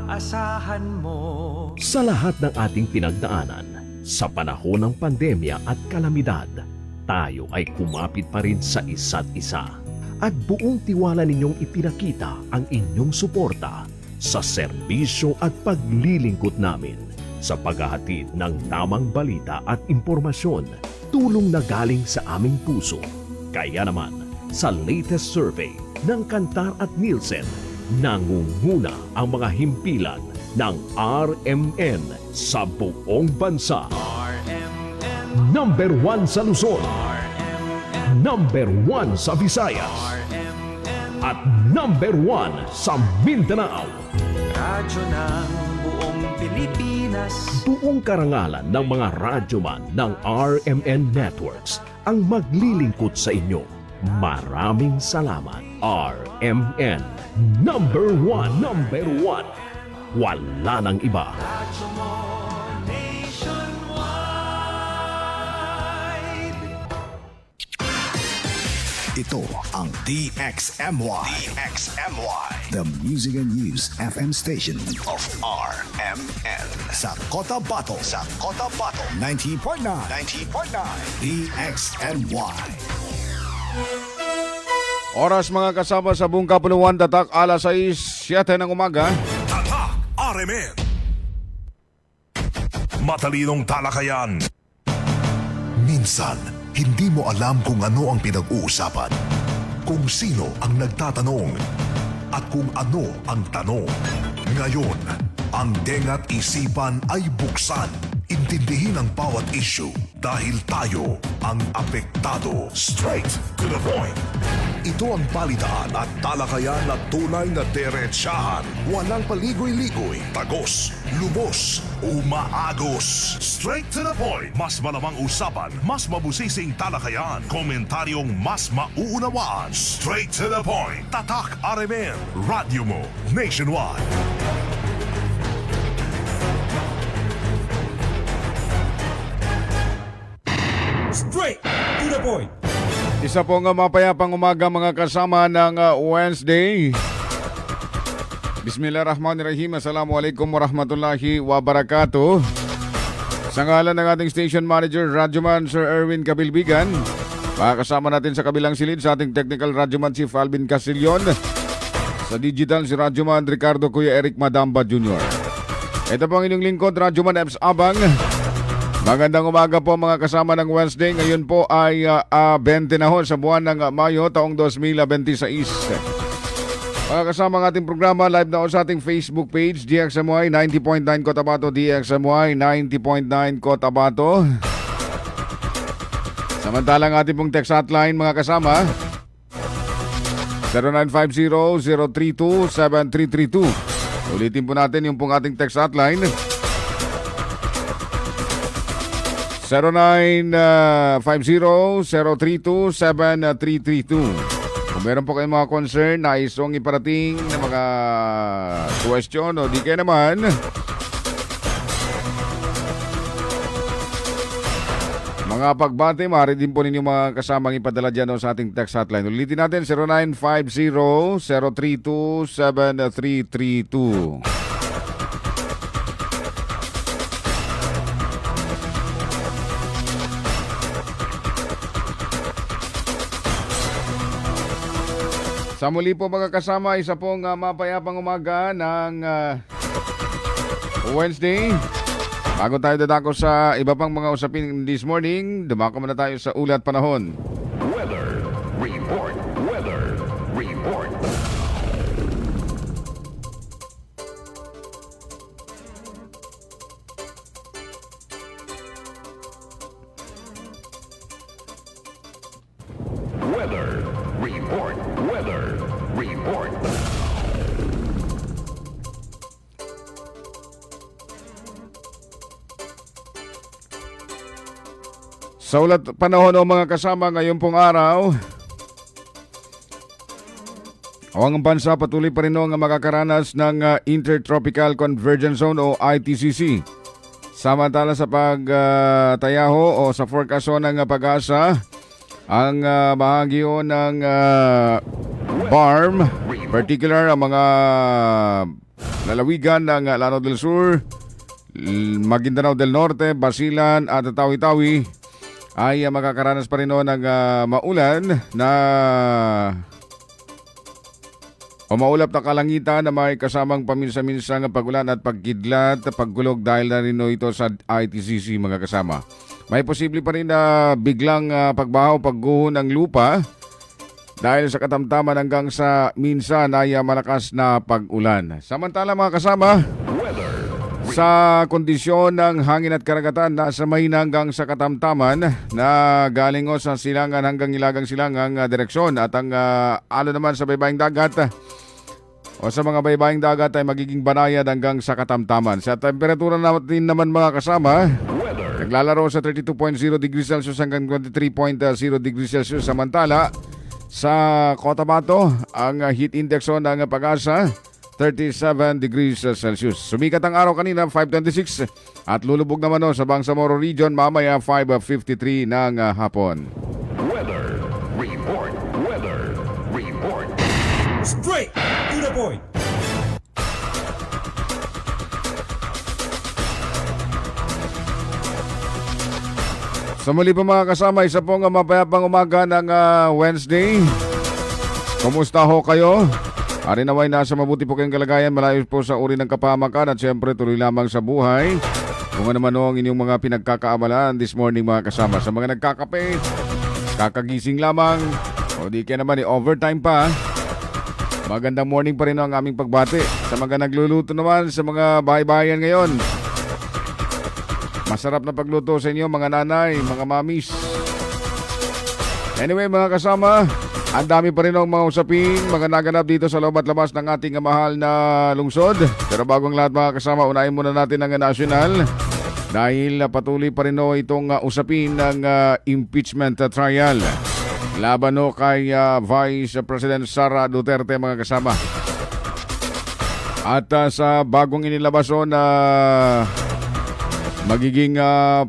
maaasahan mo. Sa lahat ng ating pinagdaanan, sa panahon ng pandemya at kalamidad, tayo ay kumapit pa rin sa isa't isa. At buong tiwala ninyong ipinakita ang inyong suporta sa serbisyo at paglilingkod namin sa paghahatid ng tamang balita at impormasyon, tulong na galing sa aming puso. Kaya naman, sa latest survey ng Kantar at Nielsen, nangunguna ang mga himpilan ng RMN sa buong bansa. RMN, Number 1 sa Luzon, RMN, number 1 sa Visayas, RMN. at number 1 sa Mindanao. Radyo ng buong Pilipinas. Buong karangalan ng mga radyoman ng RMN Networks ang maglilingkod sa inyo. Maraming salamat. RMN, number 1, number 1. Wala nang iba. Radyo mo nationwide. Ito ang DXMY. The Music and News FM station of RMN. Sa Cotabato. 90.9. DXMY. Oras mga kasama sa buong Kapuluan, tatak alas 6:07 ng umaga. Tatak RMN. Matalinong talakayan. Minsan, hindi mo alam kung ano ang pinag-uusapan, kung sino ang nagtatanong, at kung ano ang tanong. Ngayon, ang tenga't isipan ay buksan. Intindihin ang bawat issue dahil tayo ang apektado. Straight to the point. Ito ang balitaan at talakayan na tunay na diretsahan. Walang paligoy-ligoy, tagos, lubos, umaagos. Straight to the point. Mas malamang usapan, mas mabusising talakayan, komentaryong mas mauunawaan. Straight to the point. Tatak RMN. Radyo mo nationwide. Straight to the point. Isa po nga mapayapang umaga mga kasama ng Wednesday. Bismillahirrahmanirrahim. Assalamualaikum warahmatullahi wabarakatuh. Sa ngalan ng ating station manager, Radyoman Sir Erwin Kabilbigan, makakasama natin sa kabilang silid sa ating technical Radyoman Chief Alvin Castillon, sa digital si Radyoman Ricardo Kuya Eric Madamba Jr. Ito po ang inyong lingkod, Radyoman Eps Abang. Magandang umaga po mga kasama ng Wednesday. Ngayon po ay 20 na ho sa buwan ng Mayo taong 2026. Mga kasama ng ating programa, live na ho sa ating Facebook page, DXMY 90.9 Cotabato, DXMY 90.9 Cotabato. Samantalang ating pong text hotline mga kasama, 0950-032-7332. Ulitin po natin yung pong ating text hotline, 0950-032-7332. Kung meron po kayong mga concern, naisong iparating na mga question o di kayo naman, mga pagbate, maaari din po ninyo mga kasamang ipadala dyan sa ating text hotline. Ulitin natin, 0950-032-7332. Sa muli po mga kasama, isa pong mapayapang umaga ng Wednesday. Bago tayo dadako sa iba pang mga usapin this morning, dumako muna tayo sa ulat panahon. Weather report. Weather report. Weather report. Weather report. Sa ulat panahon o mga kasama ngayon pong araw, ang bansa patuloy pa rin ang makakaranas ng Intertropical Convergence Zone o ITCC. Samantala sa pagtayaho o sa forecast ng pag-asa, ang bahagyo ng BARM, particular ang mga lalawigan ng Lanao del Sur, Maguindanao del Norte, Basilan at Tawi-Tawi ay makakaranas pa rin ng maulan na o maulap na kalangitan na may kasamang paminsa-minsang pagulan at pagkidlat, paggulog dahil na rin ito sa ITCC mga kasama. May posible pa rin na biglang pagbahaw, pagguho ng lupa dahil sa katamtaman hanggang sa minsan ay malakas na pag-ulan. Samantala mga kasama, sa kondisyon ng hangin at karagatan, nasa mahina hanggang sa katamtaman na galing sa silangan hanggang ilagang silangang direksyon at ang alo naman sa baybaying dagat o sa mga baybaying dagat ay magiging banayad hanggang sa katamtaman. Sa temperatura natin naman mga kasama, naglalaro sa 32.0 degrees Celsius hanggang 23.0 degrees Celsius. Samantala, sa Cotabato, ang heat index ng Pag-asa, 37 degrees Celsius. Sumikat ang araw kanina, 5:26 at lulubog naman sa Bangsamoro Region mamaya 5:53 ng hapon. Weather report. Weather report. Straight to the point. Sa muli pa mga kasama, isa pong mapayapang umaga ng Wednesday. Kumusta ho kayo? Ari naway nasa mabuti po kayong kalagayan, malayo po sa uri ng kapahamakan at syempre tuloy lamang sa buhay. Kung ano man ho ang inyong mga pinagkakaamalan this morning mga kasama. Sa mga nagkakape, kakagising lamang, o di kaya naman overtime pa. Magandang morning pa rin ang aming pagbati. Sa mga nagluluto naman, sa mga bahay-bahayan ngayon, masarap na pagluto sa inyo mga nanay, mga mamis. Anyway mga kasama, ang dami pa rin ang mga usapin, mga naganap dito sa loob at labas ng ating mahal na lungsod. Pero bago ang lahat mga kasama, unahin muna natin ang national. Dahil patuloy pa rin itong usapin ng impeachment trial. Laban kay Vice President Sara Duterte mga kasama. At sa bagong inilabas na magiging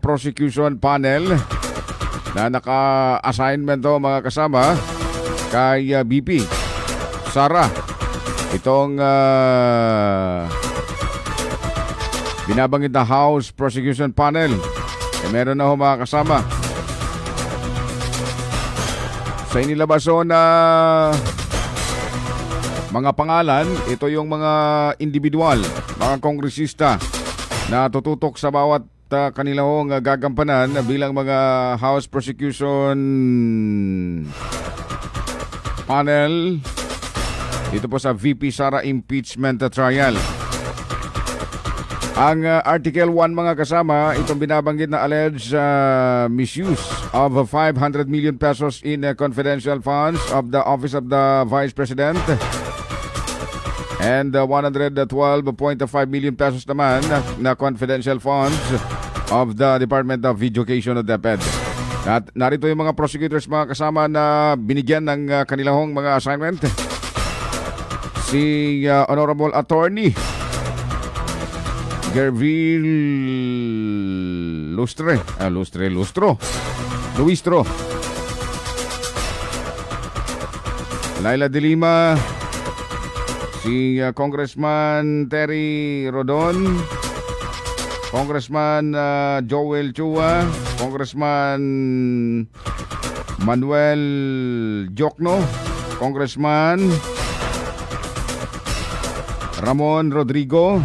prosecution panel na naka-assignment mga kasama kay BP Sara. Itong binabanggit na House Prosecution Panel. Meron na mga kasama. Sa inilabas na mga pangalan, ito yung mga individual, mga kongresista na tututok sa bawat kanilang gagampanan bilang mga House Prosecution Panel dito po sa VP Sara Impeachment Trial. Ang Article 1 mga kasama, itong binabanggit na alleged misuse of 500 million pesos in confidential funds of the Office of the Vice President and 112.5 million pesos naman na confidential funds of the Department of Education of DepEd. At narito yung mga prosecutors mga kasama na binigyan ng kanilang mga assignment. Si Honorable Attorney Gerville Luistro, Laila de Lima, si Congressman Terry Rodon, Congressman Joel Chua, Congressman Manuel Jokno, Congressman Ramon Rodrigo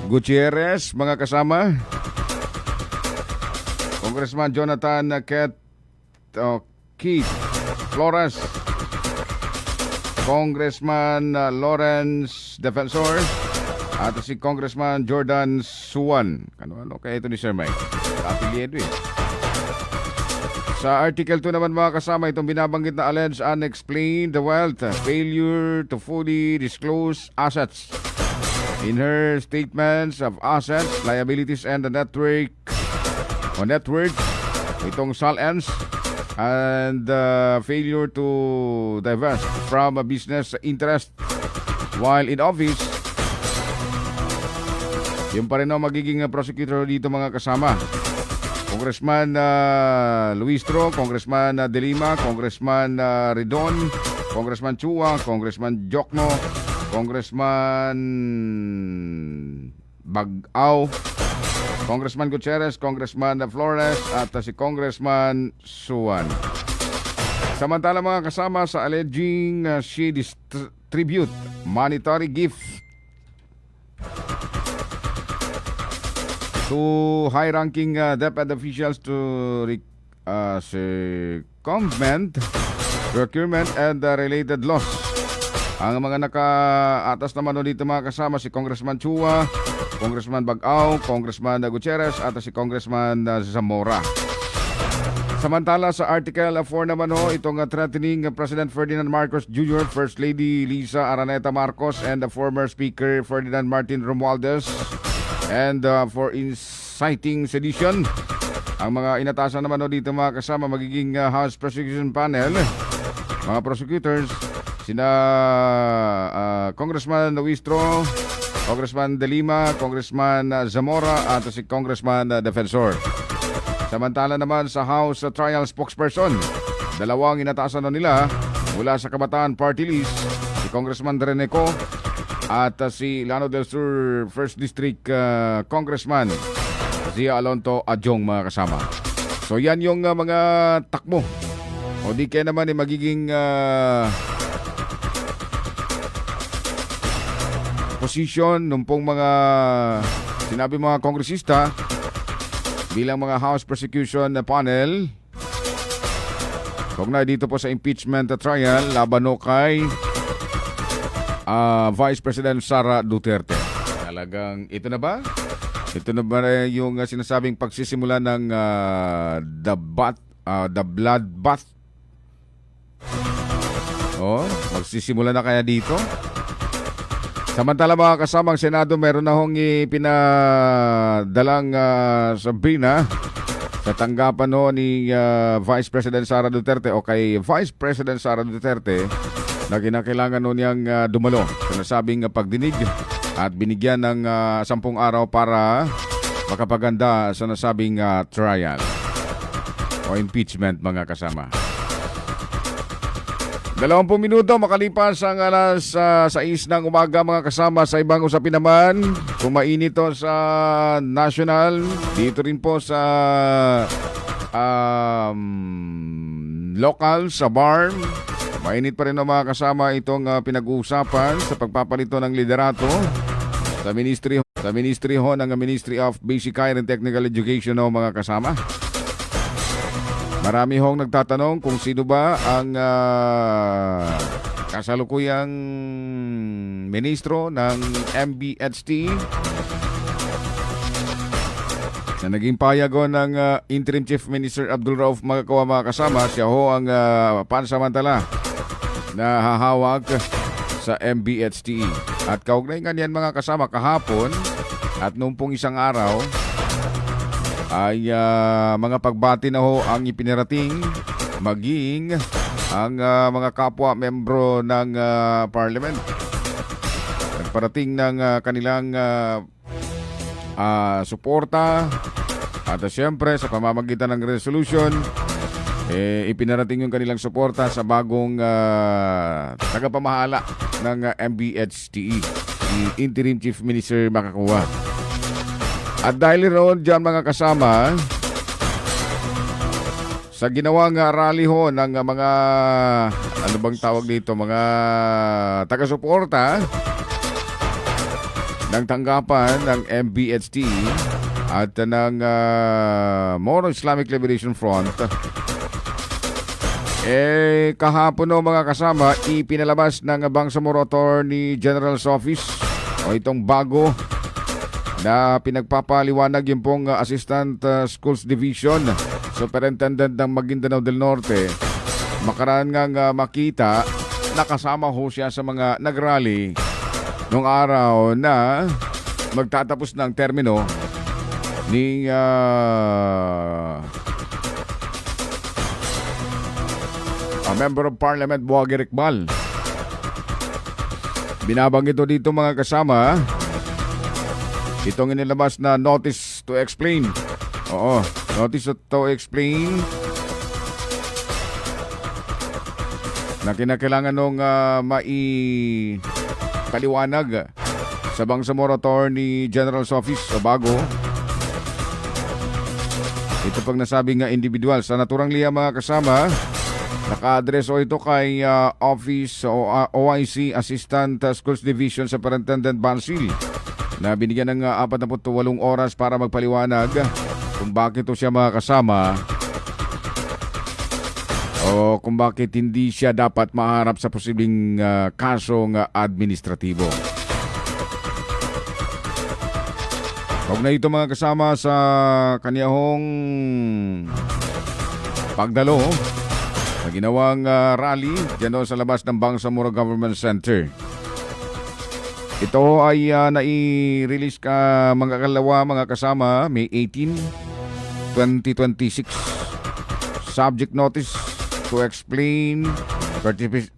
Gutierrez, mga kasama, Congressman Jonathan Keith Flores, Congressman Lawrence Defensor, at si Congressman Jordan Suwan. Ano kaya ito ni Sir Mike? Kapilyedo eh. Sa Article 2 naman mga kasama, itong binabanggit na alleged unexplained wealth, failure to fully disclose assets in her statements of assets, liabilities, and the net worth, itong SALENS, and failure to divest from a business interest while in office. Yung pa rin ang magiging prosecutor dito mga kasama. Congressman Luistro, Congressman De Lima, Congressman Redon, Congressman Chua, Congressman Jokno, Congressman Bag-aw, Congressman Gutierrez, Congressman Flores, at si Congressman Suwan. Samantala mga kasama sa alleging she distribute monetary gift to high-ranking DepEd officials to circumvent procurement and related laws. Ang mga nakaatas naman dito mga kasama si Congressman Chua, Congressman Bag-aw, Congressman Gutierrez at si Congressman Zamora. Samantala sa Article 4 naman itong threatening President Ferdinand Marcos Jr., First Lady Lisa Araneta Marcos and the former Speaker Ferdinand Martin Romualdez and for inciting sedition. Ang mga inatasan naman dito mga kasama magiging House Prosecution Panel, mga prosecutors, sina Congressman Nuistro, Congressman De Lima, Congressman Zamora at si Congressman Defensor. Samantala naman sa House Trial Spokesperson, dalawang inatasan nila mula sa Kabataan Party List, si Congressman Dreneco at si Lano del Sur 1st District Congressman Zia Alonto Adjong mga kasama. So yan yung mga takbo. O di kaya naman magiging posisyon nung pong mga sinabi mga kongresista bilang mga House Prosecution Panel kaugnay dito po sa impeachment trial laban kay Vice President Sara Duterte. Talagang ito na ba? Ito na ba yung sinasabing pagsisimula ng the bloodbath? Magsisimula na kaya dito? Samantala mga kasamang Senado, meron na hong ipinadalang Sabrina sa tanggapan ni Vice President Sara Duterte o kay Vice President Sara Duterte na kinakailangan niyang dumalo sa nasabing pagdinig at binigyan ng 10 araw para makapaganda sa nasabing trial o impeachment mga kasama. 20 minuto makalipas ang alas 6 ng umaga mga kasama. Sa ibang usapin naman, kumainit to sa national, dito rin po sa local, sa bar. Mainit pa rin ang mga kasama itong pinag-uusapan sa pagpapalito ng liderato sa Ministry ng Ministry of Basic Higher and Technical Education mga kasama. Marami hong nagtatanong kung sino ba ang kasalukuyang ministro ng MBHT na naging payago ng Interim Chief Minister Abdul Rauf Magakawa mga kasama. Siya ho ang pansamantala na hahawak sa MBHT. At kaugnay nga niyan mga kasama kahapon at noong pong isang araw ay mga pagbati na ho ang ipinarating maging ang mga kapwa membro ng parliament. Nagparating ng kanilang suporta at siyempre sa pamamagitan ng resolution ipinarating yung kanilang suporta sa bagong tagapamahala ng MBHTE, si Interim Chief Minister Magakawa. At dahil roon dyan mga kasama, sa ginawang rally ho ng mga, ano bang tawag dito, mga taga-suporta ng tanggapan ng MBHT at ng Moro Islamic Liberation Front, kahapon no mga kasama, ipinalabas ng Bangsamoro Attorney General's Office o itong bago na pinagpapaliwanag yung pong Assistant Schools Division Superintendent ng Maguindanao del Norte. Makaraan nga makita nakasama ho siya sa mga nagrally nung araw na magtatapos ng termino ni Member of Parliament Buwagi Rikbal. Binabanggit dito mga kasama itong inilabas na notice to explain. Oo, notice to explain na kinakailangan nung paliwanag sa Bangsamoro Attorney General's Office sa Bago. Ito pag nasabing individual sa naturang liya mga kasama, naka-address o ito kay Office o OIC Assistant Schools Division Superintendent Bansil na binigyan ng 48 oras para magpaliwanag kung bakit ito siya mga kasama o kung bakit hindi siya dapat maharap sa posibleng kasong administratibo. Huwag na ito mga kasama sa kaniyahong pagdalo na ginawang rally dyan doon sa labas ng Bangsamoro Government Center. Ito ay nai-release ka mga kalawa mga kasama May 18, 2026. Subject notice to explain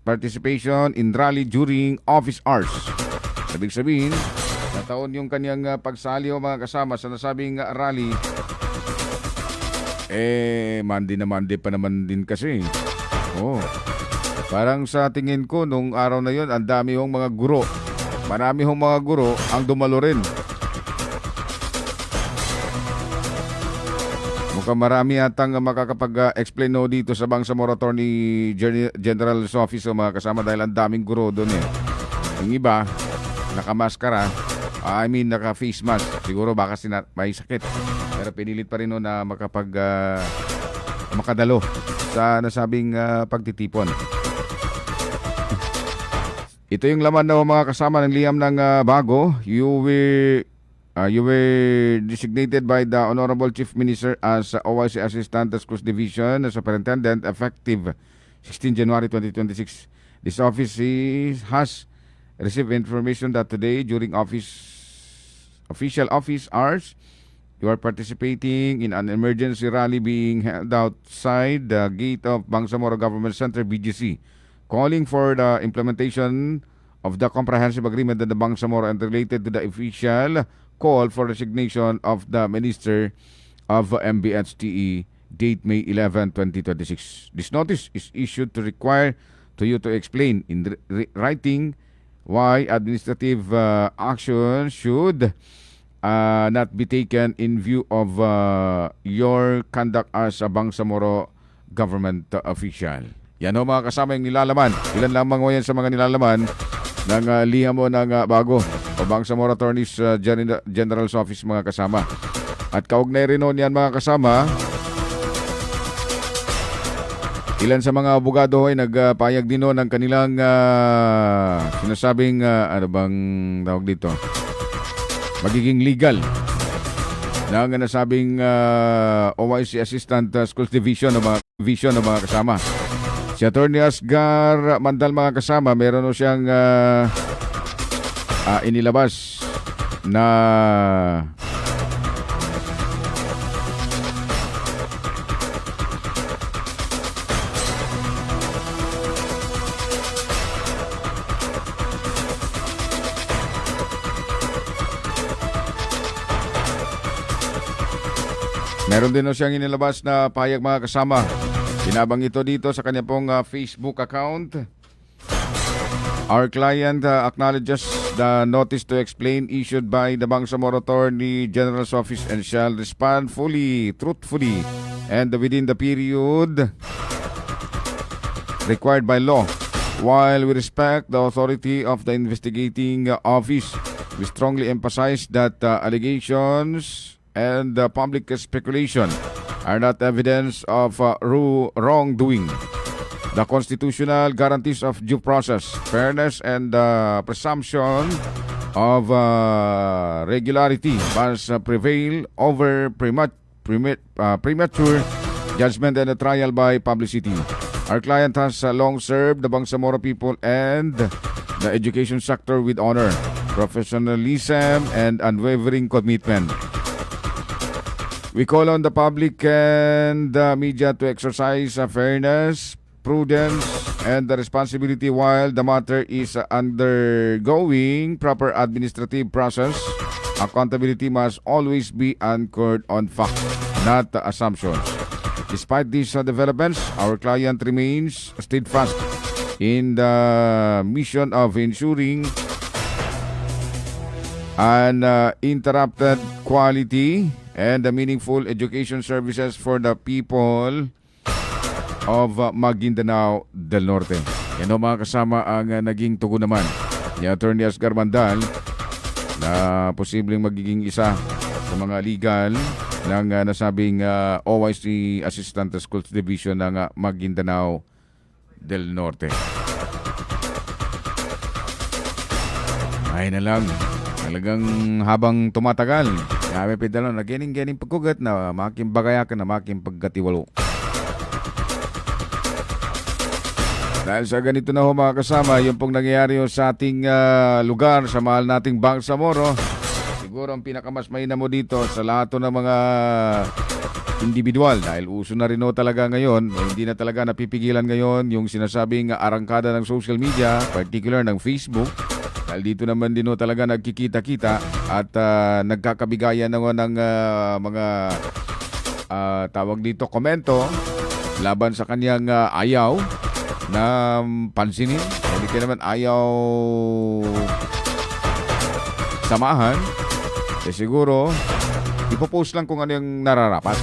participation in rally during office hours. Ibig sabihin, nataon yung kanyang pagsali o mga kasama sa nasabing rally. Monday na Monday pa naman din kasi. Parang sa tingin ko nung araw na yon, ang dami hong mga guro. Marami hong mga guro ang dumalo rin. Mukhang marami atang makakapag-explain dito sa Bangsamoro Attorney General's Office o mga kasama dahil ang daming guro doon eh. Yung iba, nakamaskara. Naka-face mask. Siguro baka may sakit. Pero pinilit pa rin na makadalo sa nasabing pagtitipon. Ito yung laman na mga kasama ng liham ng Bago. You were designated by the Honorable Chief Minister as OIC Assistant Schools Division Superintendent effective 16 January 2026. This office has received information that today during official office hours, you are participating in an emergency rally being held outside the gate of Bangsamoro Government Center, BGC, calling for the implementation of the comprehensive agreement in the Bangsamoro and related to the official call for resignation of the Minister of MBHTE, date May 11, 2026. This notice is issued to require to you to explain in writing why administrative action should not be taken in view of your conduct as a Bangsamoro government official. Yan ho mga kasama yung nilalaman. Ilan lamang ho yan sa mga nilalaman ng liham mo ng Bago o Bangsamoro Attorney's General's Office mga kasama. At kaugnay rin ho niyan mga kasama, ilan sa mga abogado ay nagpayag din ng kanilang sinasabing ano bang tawag dito? Magiging legal ng nasabing OIC Assistant Schools Division o mga kasama. Si Attorney Asgar Mandal mga kasama, meron o siyang inilabas na meron din o siyang inilabas na pahayag mga kasama. Binabang ito dito sa kanya pong Facebook account. Our client acknowledges the notice to explain issued by the Bangsamoro Attorney General's Office and shall respond fully, truthfully, and within the period required by law. While we respect the authority of the investigating office, we strongly emphasize that allegations and public speculation are not evidence of wrongdoing. The constitutional guarantees of due process, fairness, and presumption of regularity must prevail over premature judgment and a trial by publicity. Our client has long served the Bangsamoro people and the education sector with honor, professionalism, and unwavering commitment. We call on the public and the media to exercise fairness, prudence, and the responsibility while the matter is undergoing proper administrative process. Accountability must always be anchored on fact, not assumptions. Despite these developments, our client remains steadfast in the mission of ensuring uninterrupted quality and the meaningful education services for the people of Maguindanao del Norte. Yan ho mga kasama ang naging tugon naman ni Attorney Asgar Mandal na posibleng magiging isa sa mga legal ng nasabing OIC Assistant Schools Division ng Maguindanao del Norte. Ay na lang, talagang habang tumatagal, kami pidalo na gening pagkugat na making bagayakan na making pagkatiwalo. Dahil sa ganito na ho mga kasama, yung pong nangyayari sa ating lugar, sa mahal nating Bangsamoro, siguro ang pinakamas mainam mo dito sa lahat ng mga individual, dahil uso na rin ho talaga ngayon, hindi na talaga napipigilan ngayon yung sinasabing arangkada ng social media, particular ng Facebook, dahil dito naman din ho talaga nagkikita-kita at nagkakabigayan ng mga tawag dito komento laban sa kanyang ayaw na pansinin, hindi ka naman ayaw samahan, siguro ipopost lang kung ano yung nararapat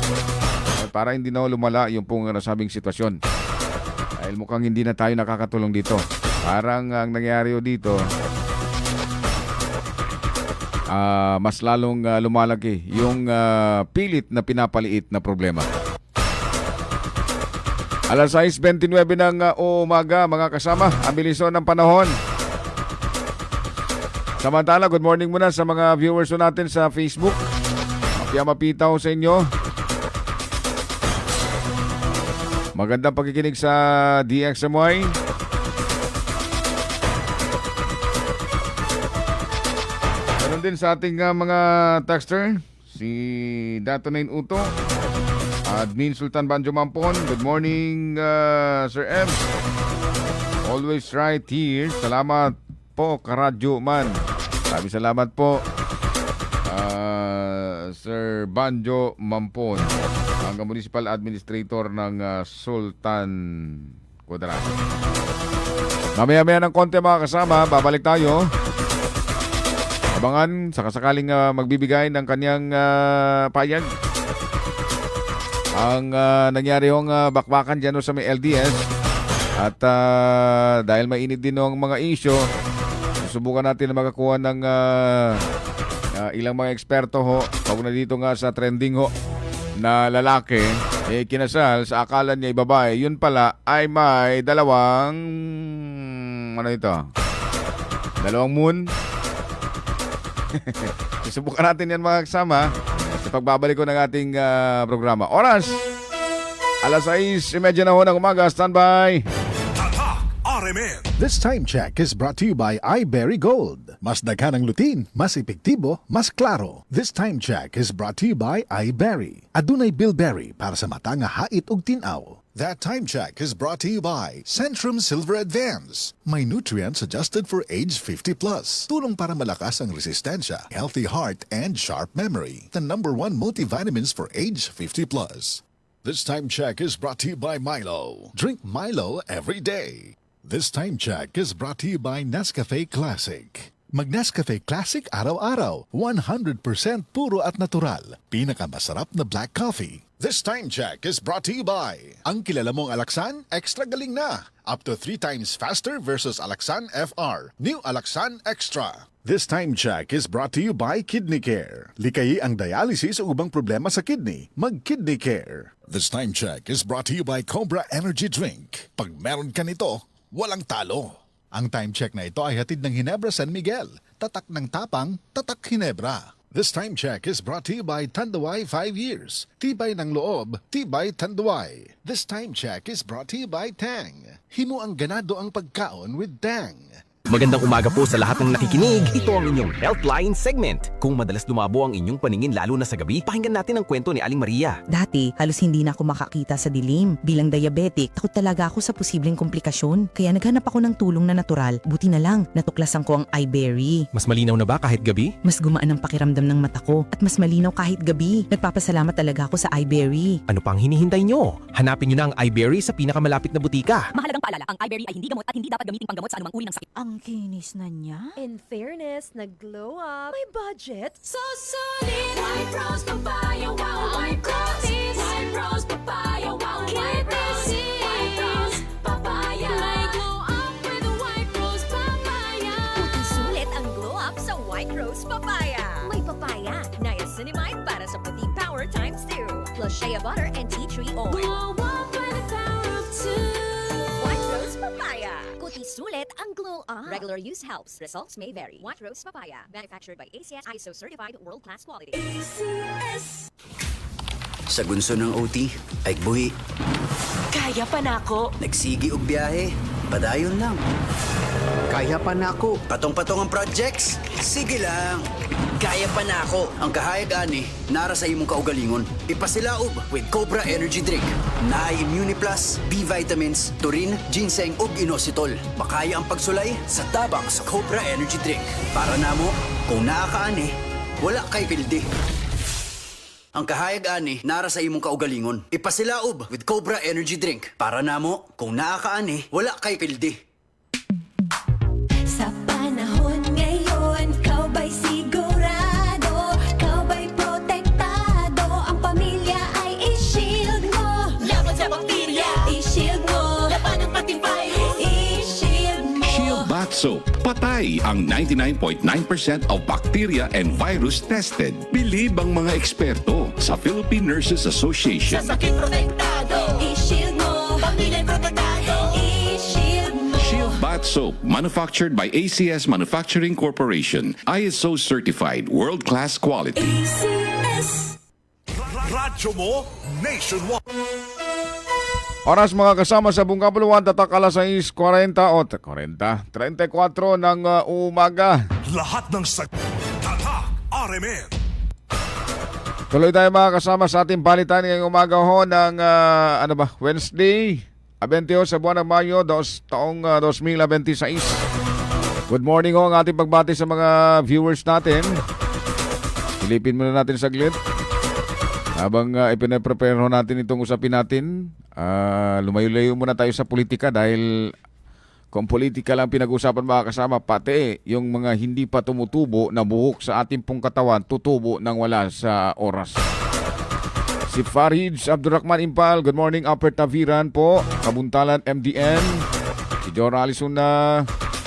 para hindi na lumala yung pong nasabing sitwasyon. Dahil mukhang hindi na tayo nakakatulong dito. Parang ang nangyari dito, mas lalong lumalaki yung pilit na pinapaliit na problema. Alas 6:29 ng umaga mga kasama, ang bilisyon ng panahon. Samantala, good morning muna sa mga viewers natin sa Facebook. Mapitaw sa inyo. Magandang pakikinig sa DXMY. Meron din sa ating mga texter, si Dato Nain Uto, Admin Sultan Banjo Mampon. Good morning, Sir M. Always right here. Salamat po, Karadyo Man. Sabi salamat po, Sir Banjo Mampon, ang Municipal Administrator ng Sultan Kudarat. Mamaya-maya ng konti mga kasama, babalik tayo. Abangan, sakasakaling magbibigay ng kanyang payag. Ang nangyari yung bakbakan dyan sa may LDS. At dahil mainit din yung mga issue, susubukan natin na makakuha ng ilang mga eksperto ho. Pag na dito nga sa trending ho na lalaki, kinasal sa akala niya babae. Yun pala ay may dalawang moon. Susubukan natin yan mga kasama sa pagbabalik ko ng ating programa. Oras, alas 6:30 na ho ng umaga. Standby. Tatak RMN. This time check is brought to you by iBerry Gold. Mas daghan ang lutin, mas epektibo, mas klaro. This time check is brought to you by iBerry. Adunay bilberry para sa mata nga hait ug tin-aw. That time check is brought to you by Centrum Silver Advance. May nutrients adjusted for age 50 plus. Tulong para malakas ang resistensya, healthy heart, and sharp memory. The #1 multivitamins for age 50 plus. This time check is brought to you by Milo. Drink Milo every day. This time check is brought to you by Nescafe Classic. Mag-Nescafe Classic araw-araw. 100% puro at natural. Pinakamasarap na black coffee. This time check is brought to you by ang kilala mong Alaxan, extra galing na. Up to 3 times faster versus Alaxan FR. New Alaxan Extra. This time check is brought to you by Kidney Care. Likayi ang dialysis o ubang problema sa kidney. Mag-Kidney Care. This time check is brought to you by Cobra Energy Drink. Pag meron ka nito, walang talo. Ang time check na ito ay hatid ng Ginebra San Miguel. Tatak ng tapang, tatak Ginebra. This time check is brought to you by Tanduay 5 years. Tibay ng loob, tibay Tanduay. This time check is brought to you by Tang. Himo ang ganado ang pagkaon with Tang. Magandang umaga po sa lahat ng nakikinig. Ito ang inyong Healthline segment. Kung madalas lumabo ang inyong paningin lalo na sa gabi, pakinggan natin ang kwento ni Aling Maria. Dati, halos hindi na ako makakita sa dilim. Bilang diabetic, takot talaga ako sa posibleng komplikasyon. Kaya naghanap ako ng tulong na natural. Buti na lang, natuklasan ko ang iBerry. Mas malinaw na ba kahit gabi? Mas gumaan ang pakiramdam ng mata ko at mas malinaw kahit gabi. Nagpapasalamat talaga ako sa iBerry. Ano pang hinihintay nyo? Hanapin nyo na ang iBerry sa pinakamalapit na butika. Mahalagang Paalala, ang iBerry ay hindi gamot at hindi dapat gamitin panggamot sa anumang uri ng sakit. Ang kinis na niya. In fairness, nag-glow up. May budget. So solid, White Rose Papaya, wow, White Rose, White Rose Papaya, wow, White Rose, White Rose Papaya. May glow up with White Rose Papaya. Puti sulit ang glow up sa White Rose Papaya. May papaya, niacinamide para sa puti power times 2. Plus shea butter and tea tree oil. Glow up with the power of two. White Rose Papaya. Kuti sulit ang glow up. Regular use helps. Results may vary. White Rose Papaya. Manufactured by ACS ISO certified world-class quality. Sa gunso ng OT, ay buhi. Kaya pa na ako. Nagsigi og biyahe, padayon lang. Kaya pa na ako. Patong-patong ang projects, sige lang. Kaya pa na ako. Ang kahayag ani, nara sa imong kaugalingon. Ipasilaob with Cobra Energy Drink. Naay Immuniplus, B vitamins, taurine, ginseng ug inositol. Makaya ang pagsulay sa tabang sa Cobra Energy Drink. Para namo, kung naa ka ani, wala kay pildi. Ang kahayag ani, nara sa imong kaugalingon. Ipasilaob with Cobra Energy Drink. Para namo, kung naa ka ani, wala kay pildi. Sa panahon ngayon, kau ba'y sigurado? Kau ba'y protektado? Ang pamilya ay i-shield mo. Laban sa bakterya, i-shield mo. Laban ng pati virus, i-shield mo. Shield Bath Soap. Patay ang 99.9% of bacteria and virus tested. Believe ang mga eksperto sa Philippine Nurses Association. Sa sakit protektado, i-shield mo. Pamilya protektado, i-shield mo. Shield Bath Soap, manufactured by ACS Manufacturing Corporation. ISO certified, world-class quality. ACS. Radyo mo, nationwide. Oras mga kasama sa Buong Kapuluan, tatak alas 6:40 o 34 ng umaga. Lahat ng tatak RMN. Tuloy tayo mga kasama sa ating balitan ngayong umaga ho ng Wednesday, 28 sa buwan ng Mayo, taong 2026. Good morning ho ang ating pagbati sa mga viewers natin. Silipin muna natin saglit. Habang ipinaprepare ho natin itong usapin natin, lumayo-layo muna tayo sa politika dahil kung politika lang pinag-usapan mga kasama, pati yung mga hindi pa tumutubo na buhok sa ating pong katawan, tutubo nang wala sa oras. Si Farid Abdurrahman Impal, good morning, Upper Taviran po, Kabuntalan MDN. Si Jora Alisuna,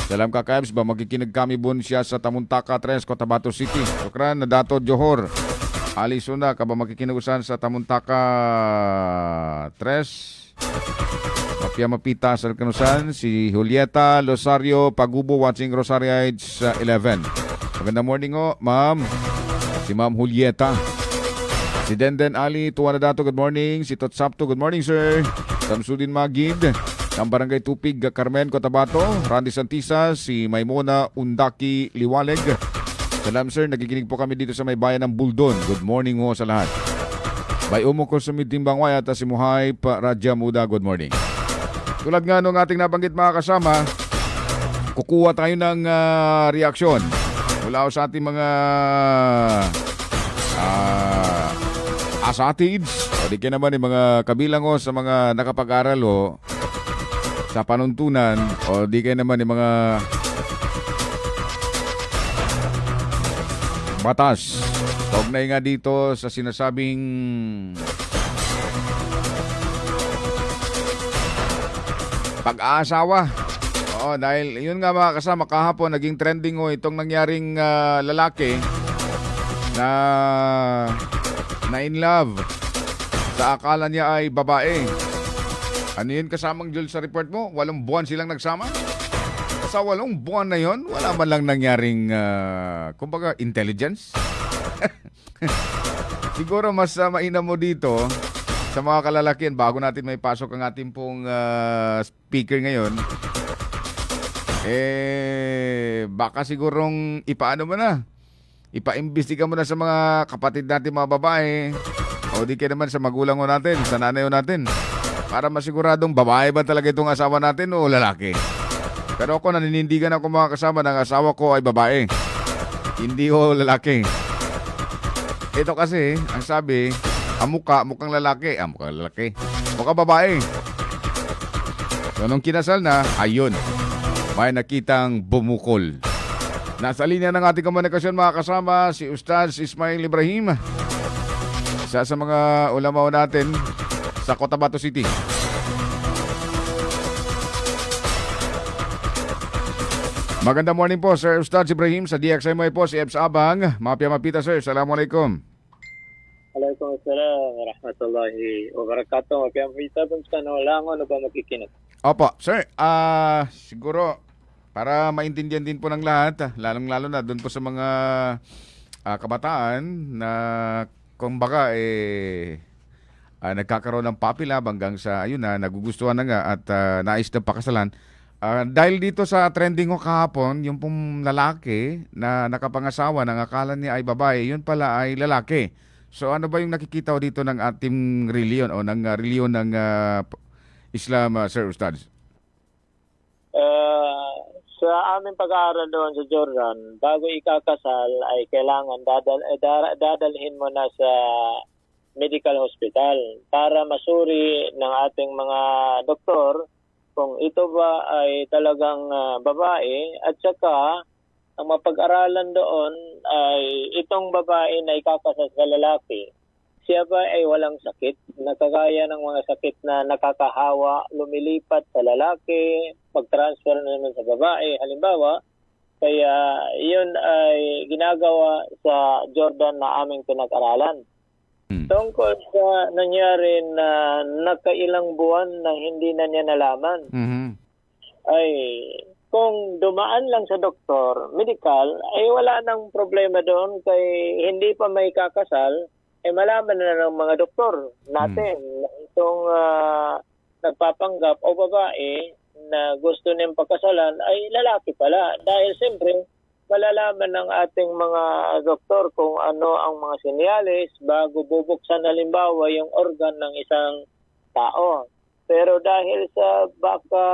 Salam Kakayabs ba, magkikinig kami bun siya sa Tamuntaka 3, Cotabato City. Sukran na Dato Johor. Alisuna, ka ba makikinagusan sa Tamuntaka 3? Mapia Mapita sa Kanusan. Si Julieta Losario Pagubo watching Rosario Heights 11. Magandang morning ho, ma'am. Si Ma'am Julieta. Si Denden Ali Tuwanadato, good morning. Si Totsapto, good morning sir. Samsudin Magid ng Barangay Tupig, Carmen, Cotabato. Randy Santisa, si Maimona Undaki Liwaleg. Salam sir, nakikinig po kami dito sa may bayan ng Buldon. Good morning ho sa lahat. Bay umo ko sa Timbang Waya at si Muhay pa Radya Muda, good morning. Tulad nga nung ating nabanggit mga kasama, kukuha tayo ng reaksyon mula sa ating mga asatids o di ka naman yung mga kabilang o sa mga nakapag-aral o sa panuntunan o di ka naman yung mga batas. Kaugnay nga dito sa sinasabing pag-aasawa. Oo, dahil yun nga mga kasama, kahapon naging trending itong nangyaring lalaki na in love sa akala niya ay babae. Ano yun kasamang Jules sa report mo? 8 buwan silang nagsama? Sa 8 buwan na yon, wala man lang nangyaring kumbaga intelligence. Siguro mas mainam mo dito sa mga kalalakihan bago natin may pasok ang ating pong speaker ngayon. Baka sigurong ipaano mo na. Ipa-imbestiga mo na sa mga kapatid natin mga babae. O di kaya naman sa magulang mo natin, sa nanay mo natin. Para masiguradong babae ba talaga itong asawa natin o lalaki. Pero ako naninindigan ako mga kasama ng asawa ko ay babae. Hindi ho lalaki. Ito kasi, ang sabi, ang mukhang lalaki. Mukhang lalaki. Mukhang babae. So nung kinasal na, ayun, may nakitang bumukol. Nasa linya ng ating komunikasyon mga kasama, si Ustaz Ismail Ibrahim. Isa sa mga ulamaw natin sa Cotabato City. Magandang morning po, Sir Ustaz Ibrahim. Sa DXMY po, si Ebs Abang. Mapia Mapita, Sir. Assalamualaikum. Waalaikumsalam warahmatullahi wabarakatuh. Mapia Mapita, kung wala ko, ano ba makikinig? Opo, Sir. Siguro, para maintindihan din po ng lahat, lalong-lalo na doon po sa mga kabataan na kumbaga nagkakaroon ng puppy love hanggang sa ayun na nagugustuhan na nga at nais na pakasalan. Dahil dito sa trending ko kahapon, yung pong lalaki na nakapangasawa ng akala niya ay babae, yun pala ay lalaki. So ano ba yung nakikita ko dito ng ating reliyon o ng reliyon ng Islam, Sir Ustaz? Sa aming pag-aaral doon sa Jordan, bago ikakasal ay kailangan dadalhin mo na sa medical hospital para masuri ng ating mga doktor kung ito ba ay talagang babae, at saka ang mapag-aralan doon ay itong babae na ikakasal sa lalaki, siya ba ay walang sakit, nakagaya ng mga sakit na nakakahawa, lumilipat sa lalaki, pag-transfer na naman sa babae, halimbawa. Kaya yun ay ginagawa sa Jordan na aming pinag-aralan. Tungkol sa nangyari na nakailang buwan na hindi na niya nalaman, ay kung dumaan lang sa doktor, medical, ay wala nang problema doon kay hindi pa may kakasal, ay malaman na ng mga doktor natin na itong nagpapanggap o babae na gusto niyang pagkasalan ay lalaki pala. Dahil siyempre, malalaman ng ating mga doktor kung ano ang mga senyales bago bubuksan halimbawa yung organ ng isang tao. Pero dahil sa baka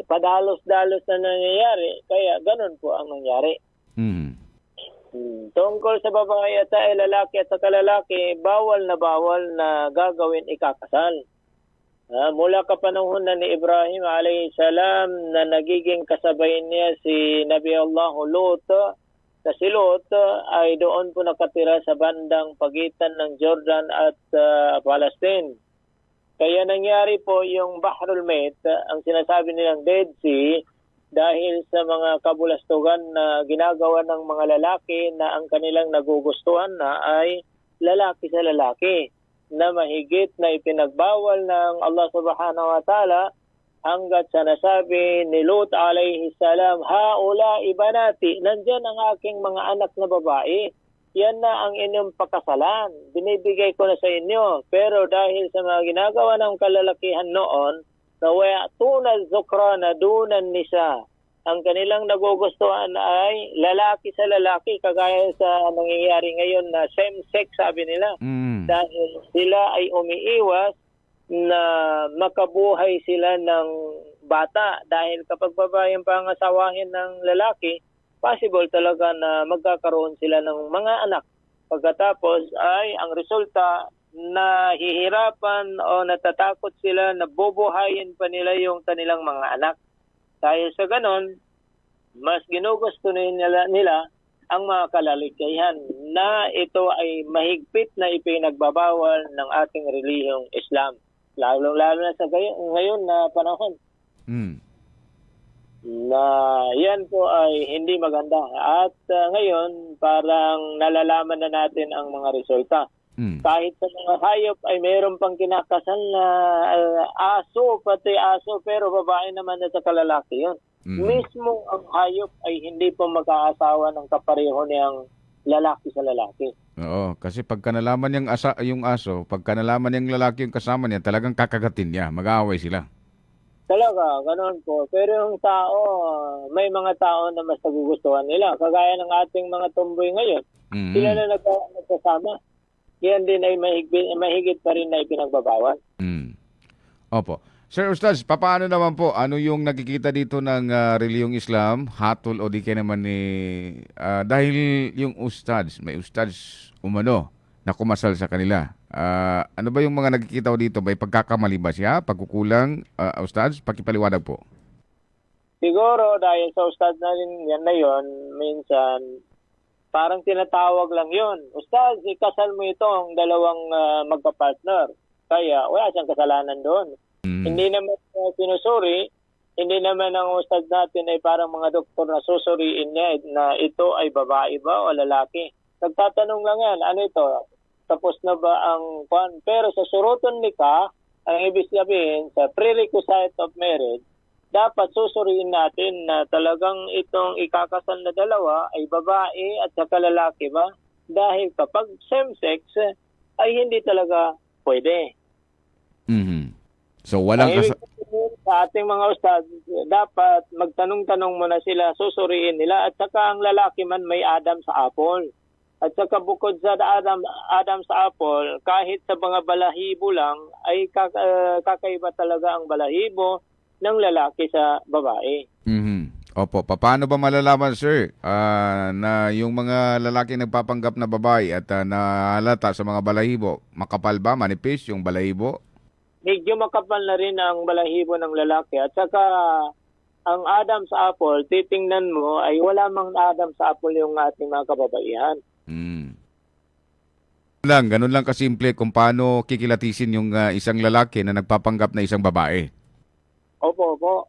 padalos-dalos na nangyayari, kaya ganun po ang nangyari. Tungkol sa babae at sa lalaki at sa kalalaki, bawal na gagawin ikakasal. Mula kapanahon na ni Ibrahim alayhi salam na nagiging kasabay niya si Nabi Allah Lut, na si Lut ay doon po nakatira sa bandang pagitan ng Jordan at Palestine. Kaya nangyari po yung Bahrul Mayt, ang sinasabi nilang Dead Sea, dahil sa mga kabulastugan na ginagawa ng mga lalaki na ang kanilang nagugustuhan na ay lalaki sa lalaki, na mahigit na ipinagbawal ng Allah subhanahu wa ta'ala hanggat sa nasabi ni Lut alayhi salam, haula ibanati, nandyan ang aking mga anak na babae, yan na ang inyong pakasalan, binibigay ko na sa inyo. Pero dahil sa mga ginagawa ng kalalakihan noon, na tunal zukrana dunan nisa, ang kanilang nagugustuhan ay lalaki sa lalaki, kagaya sa nangyayari ngayon na same-sex sabi nila. Dahil sila ay umiiwas na makabuhay sila ng bata. Dahil kapag babae ang pangasawahin ng lalaki, possible talaga na magkakaroon sila ng mga anak. Pagkatapos ay ang resulta, nahihirapan o natatakot sila na bubuhayin pa nila yung kanilang mga anak. Dahil sa ganon, mas ginugusto nila ang mga kalalikihan na ito ay mahigpit na ipinagbabawal ng ating relihiyong Islam. Lalo-lalo na sa ngayon na panahon. Na yan po ay hindi maganda. At ngayon, parang nalalaman na natin ang mga resulta. Kahit sa mga hayop ay mayroon pang kinakasal na aso, pati aso, pero babae naman na sa kalalaki yun. Mismo ang hayop ay hindi po mag-aasawa ng kapareho niyang lalaki sa lalaki. Oo, kasi pagka nalaman yung aso, pagka nalaman niyang lalaki yung kasama niya, talagang kakagatin niya, mag-aaway sila. Talaga, ganoon po. Pero yung tao, may mga tao na mas nagugustuhan nila. Kagaya ng ating mga tumboy ngayon. Sila na nagkasama. Yan din ay mahigit pa rin na ipinagbabawal. Opo. Sir Ustaz, paano naman po? Ano yung nakikita dito ng reliyong Islam? Hatol o di kaya naman dahil yung Ustaz, may Ustaz umano na kumasal sa kanila. Ano ba yung mga nakikita ko dito? May pagkakamali ba siya? Pagkukulang? Ustads, pakipaliwanag po. Siguro dahil sa ustad na rin yan na yon, minsan parang tinatawag lang yon. Ustad, ikasal mo itong dalawang magka-partner. Kaya wala siyang kasalanan doon. Hindi naman sinusuri, hindi naman ang ustad natin ay parang mga doktor na susuriin niya na ito ay babae ba o lalaki. Nagtatanong lang yan, ano ito? Tapos na ba ang kwan? Pero sa surutun nikah, ang ibig sabihin sa prerequisite of marriage, dapat susuriin natin na talagang itong ikakasal na dalawa ay babae at saka lalaki ba? Dahil kapag same-sex ay hindi talaga pwede. So walang Ang ibig sabihin sa ating mga ustad, dapat magtanong-tanong muna sila, susuriin nila at saka ang lalaki man may Adam sa apple. At saka bukod sa Adam sa apple, kahit sa mga balahibo lang ay kakaiba talaga ang balahibo ng lalaki sa babae. Opo, paano ba malalaman, sir, na yung mga lalaki nagpapanggap na babae at nahalata sa mga balahibo, makapal ba, manipis yung balahibo? Medyo makapal na rin ang balahibo ng lalaki. At saka ang Adam sa apple, titingnan mo ay wala mang Adam sa apple yung ating mga kababaihan. Ganun lang kasimple kung paano kikilatisin yung isang lalaki na nagpapanggap na isang babae. Opo.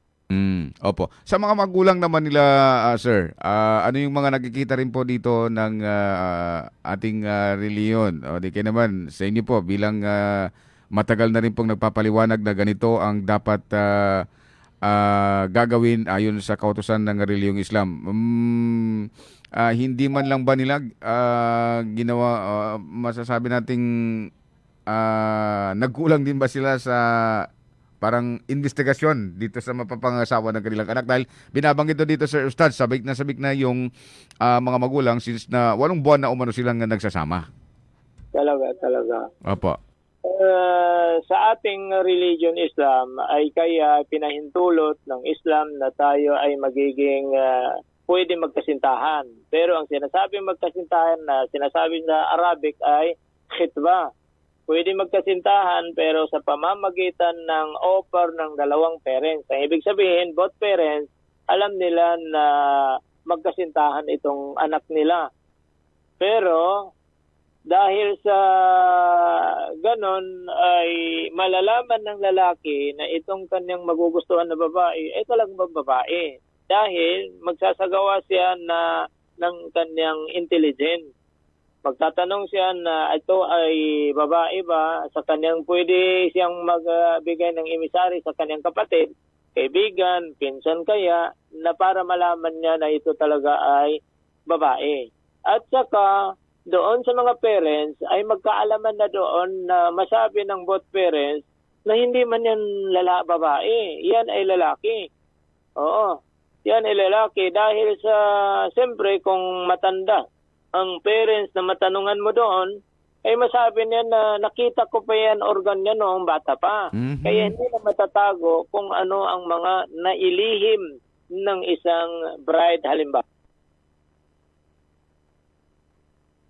Opo. Sa mga magulang naman nila, sir, ano yung mga nakikita rin po dito ng ating reliyon? O di kayo naman, sa inyo po, bilang matagal na rin pong nagpapaliwanag na ganito ang dapat gagawin ayon sa kautusan ng reliyong Islam. Hindi man lang ba nila ginawa, masasabi nating nagkulang din ba sila sa parang investigasyon dito sa mapapangasawa ng kanilang anak? Dahil binabanggit dito, Sir Ustad, sabik na yung mga magulang since na 8 buwan na umano silang nagsasama. Talaga. Opo. Sa ating religion Islam ay kaya pinahintulot ng Islam na tayo ay magiging pwede magkasintahan. Pero ang sinasabing magkasintahan na sinasabi sa Arabic ay khitbah. Pwede magkasintahan pero sa pamamagitan ng offer ng dalawang parents. Ang ibig sabihin, both parents, alam nila na magkasintahan itong anak nila. Pero dahil sa ganon ay malalaman ng lalaki na itong kanyang magugustuhan na babae ay talagang babae. Dahil magsasagawa siya ng kanyang intelligence. Magtatanong siya na ito ay babae ba, sa kanyang pwede siyang magbigay ng emisary sa kanyang kapatid, kaibigan, pinsan kaya, na para malaman niya na ito talaga ay babae. At saka doon sa mga parents ay magkaalaman na doon na masabi ng both parents na hindi man yan babae, yan ay lalaki. Oo, yan ay lalaki dahil sa, siyempre kung matanda ang parents na matanungan mo doon, ay masabi niya na nakita ko pa yan organ niya noong bata pa. Kaya hindi na matatago kung ano ang mga nailihim ng isang bride halimbawa.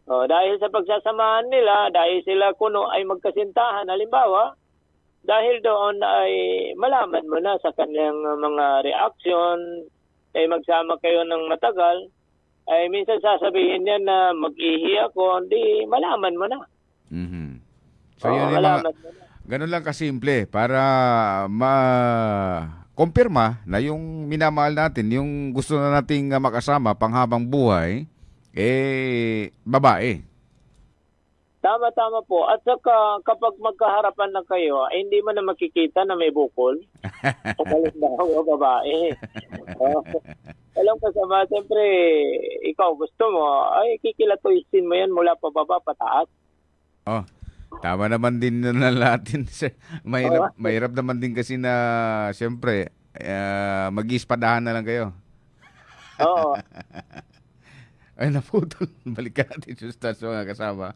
Dahil sa pagsasamahan nila, dahil sila kuno ay magkasintahan halimbawa, dahil doon ay malaman mo na sa kanyang mga reaction, ay magsama kayo ng matagal, ay minsan sasabihin niya na mag-ihi ako, hindi malaman mo na. So yun yung mga, ganun lang kasimple para ma-kumpirma na yung minamahal natin, yung gusto na nating makasama panghabang buhay, babae. Tama po. At saka kapag magkaharapan na kayo, ay hindi mo na makikita na may bukol. O kalimbawa o babae. Alam kasama, siyempre, ikaw gusto mo, ay kikilatoisin mo yan mula pababa pataas. Tama naman din na natin. Mahirap naman din kasi na, siyempre, mag-ispadahan na lang kayo. Oo. Ay, naputol. Balikan natin yung stats mga kasama.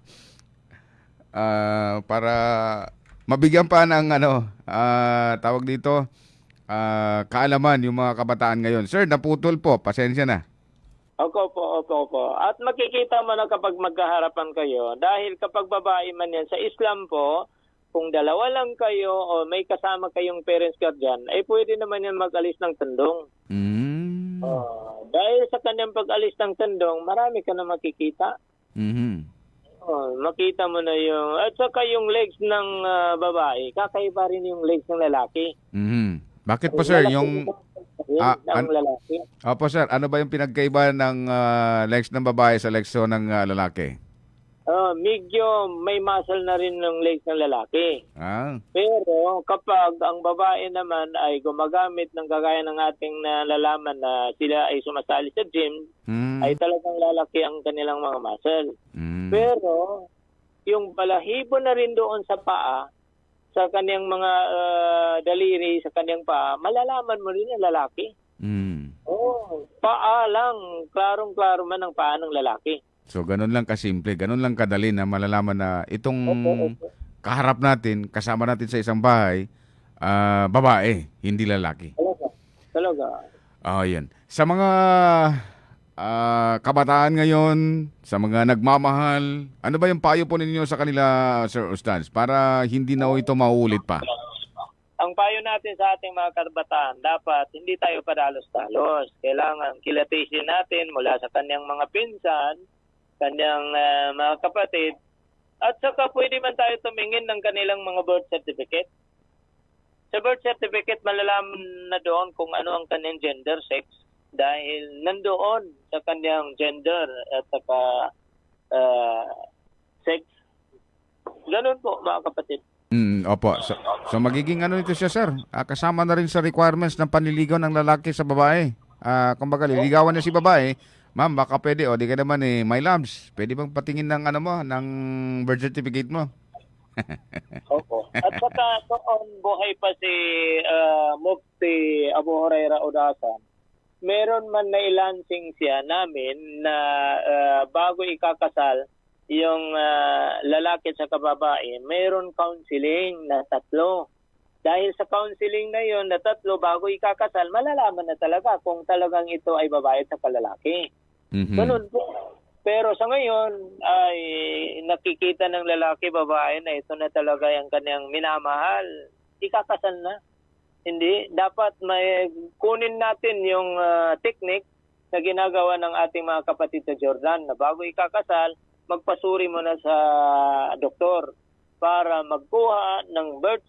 Para mabigyan pa ng tawag dito, kaalaman yung mga kabataan ngayon. Sir, naputol po. Pasensya na. Opo. At makikita mo na kapag magkaharapan kayo, dahil kapag babae man yan, sa Islam po, kung dalawa lang kayo o may kasama kayong parents guardian, ay pwede naman yan mag-alis ng tendong. Dahil sa kanyang pag-alis ng tendong, marami ka na makikita. Makita mo na yung, at saka yung legs ng babae, kakaiba rin yung legs ng lalaki. Bakit po sir, yung... ng lalaki. Opo sir, ano ba yung pinagkaiba ng legs ng babae sa legs ng lalaki? Medyo may muscle na rin ng legs ng lalaki. Ah. Pero kapag ang babae naman ay gumagamit ng kagaya ng ating nalalaman na sila ay sumasali sa gym, ay talagang lalaki ang kanilang mga muscle. Pero yung balahibo na rin doon sa paa, sa kanyang mga daliri, sa kanyang paa, malalaman mo rin yung lalaki. Paa lang, klarong-klaro man ang paa ng lalaki. So, ganun lang kasimple, ganun lang kadali na malalaman na itong kaharap natin, kasama natin sa isang bahay, babae, hindi lalaki. Talaga. Yan. Sa mga kabataan ngayon, sa mga nagmamahal, ano ba yung payo po ninyo sa kanila, Sir Ustaz, para hindi na ito maulit pa? Ang payo natin sa ating mga kabataan, dapat hindi tayo padalos-dalos. Kailangan kilatisin natin mula sa kanyang mga pinsan, kanyang mga kapatid, at saka pwede man tayo tumingin ng kanilang mga birth certificate. Sa birth certificate, malalaman na doon kung ano ang kanyang gender, sex, dahil nandoon sa kanyang gender at saka sex. Ganun po, mga kapatid. Opo. So magiging ano ito siya, sir? Kasama na rin sa requirements ng panliligaw ng lalaki sa babae. Kumbaga, liligawan niya si babae, ma'am, baka pwede, di ka naman my loves, pwede bang patingin ng ng birth certificate mo? Opo. At saka noon buhay pa si Mufti Abu Hurairah Udasan, meron man na ilansing siya namin na bago ikakasal yung lalaki sa babae, mayroon counseling na 3. Dahil sa counseling na yon na 3, bago ikakasal, malalaman na talaga kung talagang ito ay babae at lalaki. Ganun po. Pero sa ngayon ay nakikita ng lalaki, babae na ito na talaga yung kanyang minamahal, ikakasal na. Hindi. Dapat may kunin natin yung technique na ginagawa ng ating mga kapatid sa Jordan na bago ikakasal, magpasuri mo na sa doktor para magkuha ng birth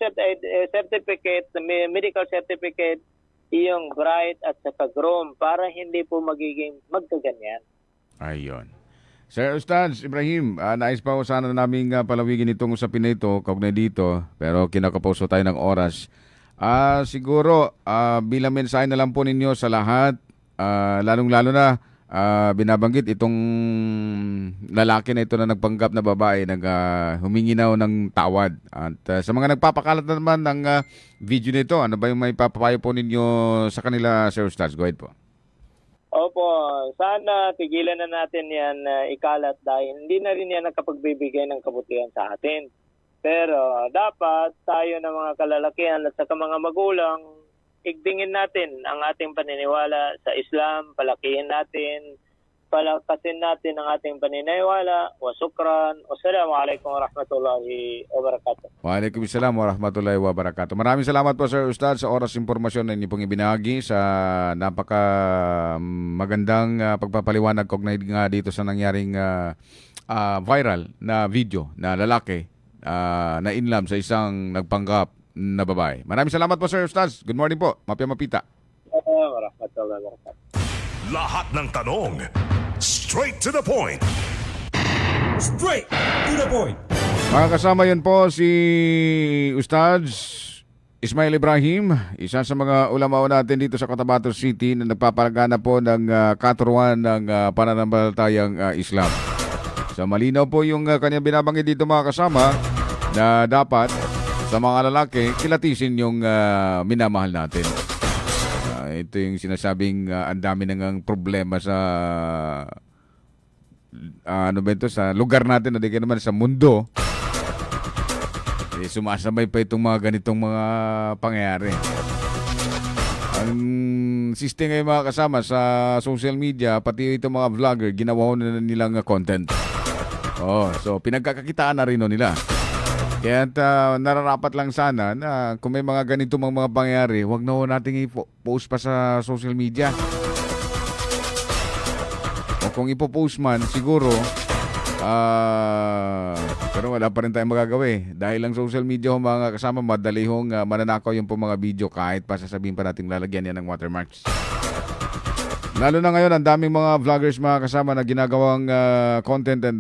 certificate, medical certificate, iyong bride at saka groom para hindi po magiging magkaganyan. Ayun. Sir Ustaz Ibrahim, nais pa ko sana namin palawigin itong usapin na ito, kaugnay dito, pero kinakapuso tayo ng oras. Siguro, bilang mensahe na lang po ninyo sa lahat, lalong-lalo na binabanggit itong lalaki na ito na nagpanggap na babae, humingi na ng tawad. At sa mga nagpapakalat na naman ng video nito, ano ba yung may papapayo po ninyo sa kanila, Sir Ustaz? Go ahead po. Opo, sana tigilan na natin yan ikalat dahil hindi na rin yan nakapagbibigay ng kabutihan sa atin. Pero dapat tayo ng mga kalalakihan at saka mga magulang, igdingin natin ang ating paniniwala sa Islam, palakihin natin, palakasin natin ang ating paniniwala. Wa sukran. Wassalamualaikum warahmatullahi wabarakatuh. Waalaikumsalam warahmatullahi wabarakatuh. Maraming salamat po, Sir Ustaz, sa oras impormasyon na inyo pong ibinahagi sa napaka magandang pagpapaliwanag kaugnay nga dito sa nangyaring viral na video na lalaki na inlam sa isang nagpanggap na babae. Maraming salamat po, Sir Ustaz. Good morning po. Mapia Mapita. Warahmatullahi wabarakatuh. Lahat ng tanong, straight to the point. Straight to the point. Mga kasama yun po si Ustaz Ismail Ibrahim, isa sa mga ulama natin dito sa Cotabato City na nagpapalagana po ng katuruan ng pananampalatayang Islam. So malinaw po yung kanyang binabanggit dito, mga kasama, na dapat sa mga lalaki, kilatisin yung minamahal natin. Ito yung sinasabing ang dami nang problema sa sa lugar natin, hindi naman sa mundo. Sumasabay pa itong mga ganitong mga pangyayari. Ang system ngayon mga kasama sa social media, pati itong mga vlogger, ginawa ho na nilang content. So pinagkakakitaan na rin ho nila. Kaya nararapat lang sana na kung may mga ganito mga pangyayari, wag na ho nating i-post pa sa social media. O kung ipopost man, siguro, pero wala pa rin tayong magagawa eh. Dahil lang social media ho mga kasama, madali hong mananakaw yung po mga video kahit pa sasabihin pa natin lalagyan yan ng watermarks. Lalo na ngayon, ang daming mga vloggers mga kasama na ginagawang content and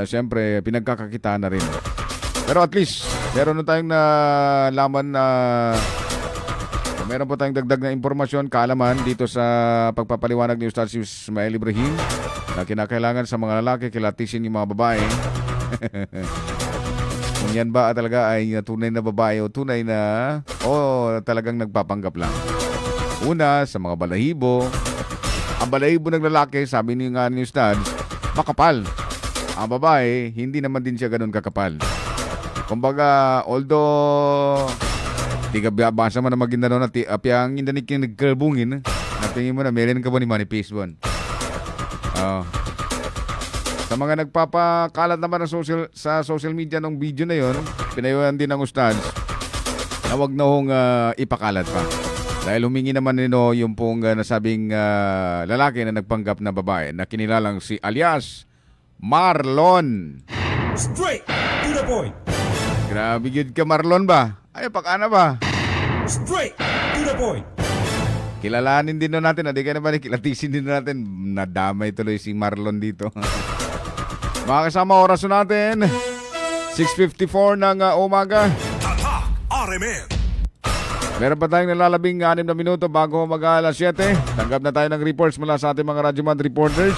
siyempre pinagkakakitaan na rin. Pero at least, meron na tayong nalaman na meron po tayong dagdag na impormasyon, kaalaman dito sa pagpapaliwanag ni Ustad Ismael Ibrahim na kinakailangan sa mga lalaki kilatisin yung mga babae. Kung yan ba talaga ay tunay na babae o tunay na o talagang nagpapanggap lang. Una, sa mga balahibo. Ang balahibo ng lalaki, sabi ni Ustad, makapal. Ang babae, hindi naman din siya ganun kakapal. Kumbaga, although di ka basa man na maging na apyang indanik yung nagkalbungin, natingin mo na, meron ka ba ni manifest one? Sa mga nagpapakalat naman sa social media ng video na yon, pinayuhan din ng Ustads na wag na hong ipakalat pa. Dahil humingi naman nino yung pong nasabing lalaki na nagpanggap na babae na kinilalang si alias Marlon. Straight to the point. Grabe yun ka, Marlon ba? Ay, pakana ba? Straight to the point. Kilalanin din na natin, di ka na ba kilatisin din na natin. Nadamay tuloy si Marlon dito. Mga kasama, oras natin 6:54 ng umaga. Tatak RMN. Meron pa tayong nalalabing 6 na minuto bago mag-alas 7. Tanggap na tayo ng reports mula sa ating mga Radyoman reporters.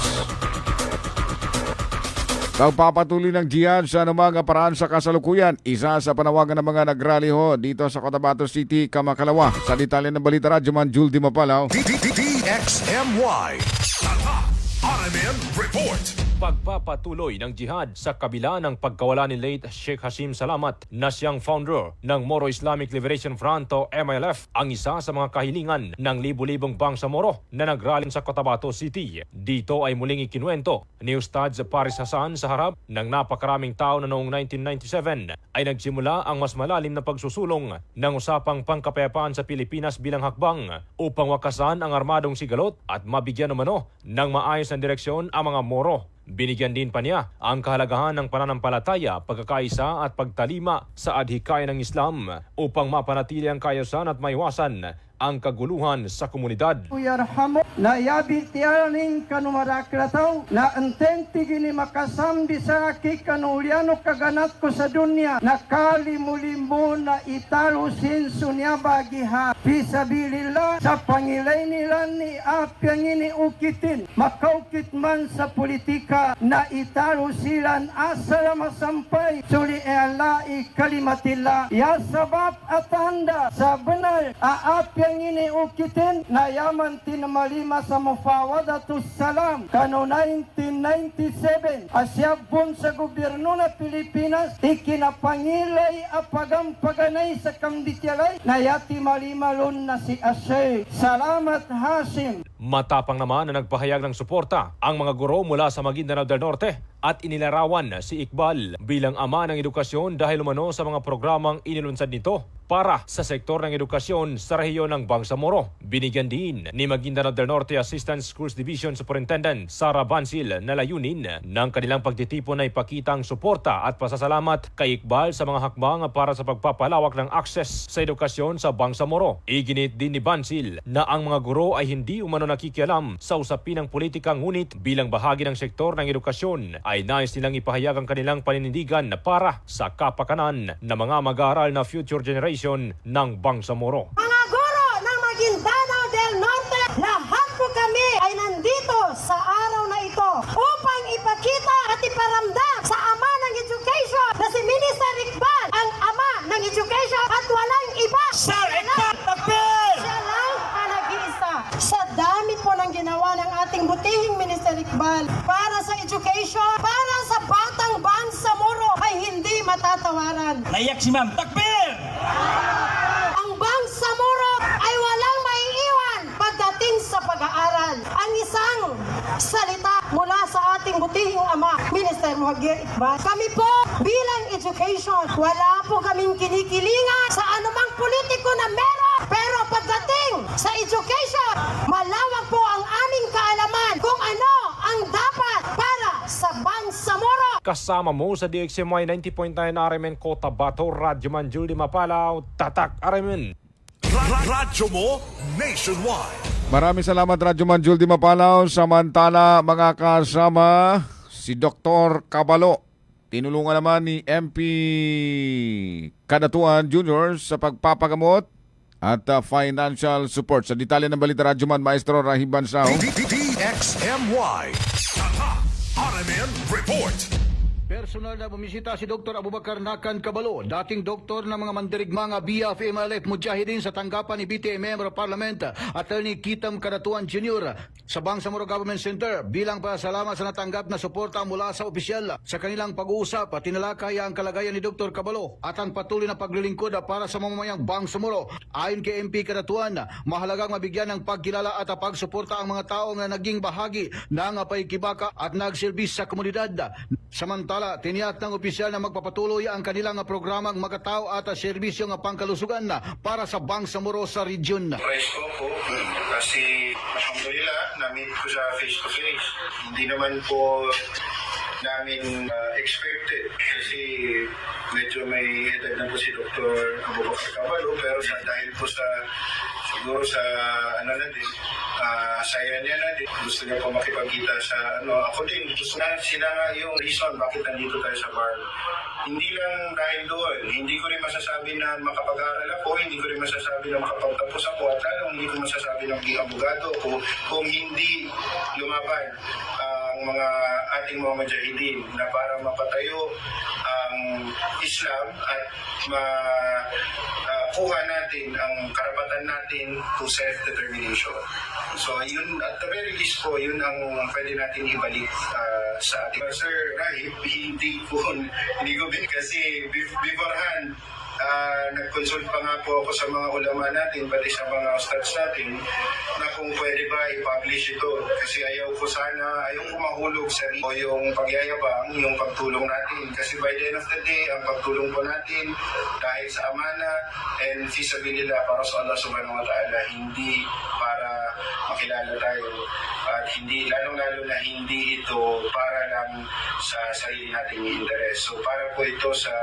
Pagpapatuloy ng jihad sa anumang paraan sa kasalukuyan, isa sa panawagan ng mga nagrally ho dito sa Cotabato City, Kamakalawa. Sa detalye ng balita, Radyoman Jul Di Mapalaw. DXMY. Tatak RMN Report. Pagpapatuloy ng jihad sa kabila ng pagkawala ni late Sheikh Hashim Salamat na siyang founder ng Moro Islamic Liberation Front o MILF, ang isa sa mga kahilingan ng libu-libong Bangsamoro na nagralin sa Cotabato City. Dito ay muling ikinuwento ni Ustad Paris Hasan sa harap ng napakaraming tao na noong 1997 ay nagsimula ang mas malalim na pagsusulong ng usapang pangkapayapaan sa Pilipinas bilang hakbang upang wakasan ang armadong sigalot at mabigyan umano ng maayos na direksyon ang mga Moro. Binigyan din pa niya ang kahalagahan ng pananampalataya, pagkakaisa at pagtalima sa adhikayan ng Islam upang mapanatili ang kaayusan at maiwasan ang kaguluhan sa komunidad. Yarhamu na yabi tiyaning kanumarakratao na ententi gini makasam bisa ki kanuliano kaganat ko sa dunya na kalimulimbo na italusin sunya bagiha fisabilillah sa pangilay nila ni apyang ini ukitin makaukit man sa politika na italusilan asala masampay suli elai kalimatillah ya sabab atanda sa benar aapyang ini ukitin na yaman tinamalima sa mufawadatus salam kano 1997 asyabon sa gobyerno na Pilipinas ikinapangilay apagampaganay sa kamdityalay na yati malimalon na si Ashay Salamat Hashim. Matapang naman na nagpahayag ng suporta ang mga guro mula sa Maguindanao del Norte at inilarawan si Iqbal bilang ama ng edukasyon dahil umano sa mga programang inilunsad nito para sa sektor ng edukasyon sa rehiyon ng Bangsamoro. Binigyan din ni Maguindanao del Norte Assistant Schools Division Superintendent Sara Bansil na layunin ng kanilang pagtitipon na ipakitang suporta at pasasalamat kay Iqbal sa mga hakbang para sa pagpapalawak ng access sa edukasyon sa Bangsamoro. Iginit din ni Bansil na ang mga guro ay hindi umano nakikialam sa usapin ng politika, ngunit bilang bahagi ng sektor ng edukasyon ay nais nilang ipahayag ang kanilang paninindigan para sa kapakanan ng mga mag-aaral na future generation ng Bangsamoro. Mga guro ng Maguindanao del Norte, lahat po kami ay nandito sa araw na ito upang ipakita at iparamdam sa ama ng education na si Minister Iqbal, ang ama ng education at walang iba. Sir Iqbal, siya lang ang nag-iisa. Sa dami po ng ginawa ng ating butihing Minister Iqbal para sa education, para sa batang Bangsamoro ay hindi matatawaran. Naiyak si Ma'am. Takbir! Ang Bangsamoro ay walang maiiwan pagdating salita mula sa ating butihing ama, Minister Muhagir Iqbal. Kami po bilang education, wala po kaming kinikilingan sa anumang politiko na meron. Pero pagdating sa education, malawak po ang aming kaalaman kung ano ang dapat para sa Bangsamoro. Kasama mo sa DXMY 90.9 RMN Cotabato, Radyoman Julie Mapalaw, Tatak RMN. Radyo mo nationwide. Maraming salamat Radyo Manjul Di Mapalaw. Samantala mga kasama, si Dr. Cabalo, tinulungan naman ni MP Kadatuan Jr. sa pagpapagamot at financial support. Sa detalye ng balita, Radyo Man, Maestro Rahim Bansao. DXMY. Tatak RMN Report. Personal na bumisita si Dr. Abubakar Nakan Cabalo, dating doktor ng mga mandirigmang BF-MLF Mujahideen sa tanggapan ni BTA Member of Parliament, Attorney Kitam Kadatuan Jr. sa Bangsamoro Government Center bilang pasalamat sa natanggap na suporta mula sa opisyal. Sa kanilang pag-uusap, tinalakay ang kalagayan ni Dr. Cabalo at ang patuloy na paglilingkod para sa mamamayang Bangsamoro. Ayon kay MP Kadatuan, mahalagang mabigyan ng pagkilala at pagsuporta ang mga taong na naging bahagi ng paikibaka at nagsilbis sa komunidad. Samantala, tiniyak ng opisyal na magpapatuloy ang kanilang programang Makatao at serbisyong pangkalusugan para sa Bangsamoro sa region. Presko po kasi alhamdulillah na-meet ko siya face to face. Hindi naman po namin expected kasi medyo may edad na po si Dr. Abubakar Cabalo pero dahil po sa siguro sa ano na din saya niya na din. Gusto niya po makipagkita sa ako din. Gusto na sila nga yung reason bakit nandito tayo sa bar. Hindi lang dahil doon. Hindi ko rin masasabi na makapag-aral ako. Hindi ko rin masasabi na makapagtapos ako. At lalong hindi ko masasabi na maging abogado ako kung hindi lumaban ang mga ating mga mujahideen na para mapatayo ang Islam at makuha natin ang karapatan natin to self-determination. So yun, at the very least po, yun ang pwede natin ibalik sa ating. Sir Rahim, hindi ko kasi beforehand, nag-consult pa nga po ako sa mga ulama natin, pati sa mga ustads natin, na kung pwede ba i-publish ito. Kasi ayaw ko mahulog sa yung pagyayabang, yung pagtulong natin. Kasi by the end of the day, ang pagtulong po natin dahil sa amana and fisabilillah para sa Allah subhanahu wa ta'ala, hindi para makilala tayo. At hindi, lalong-lalo na hindi ito para lang sa sarili nating interes. So para po ito sa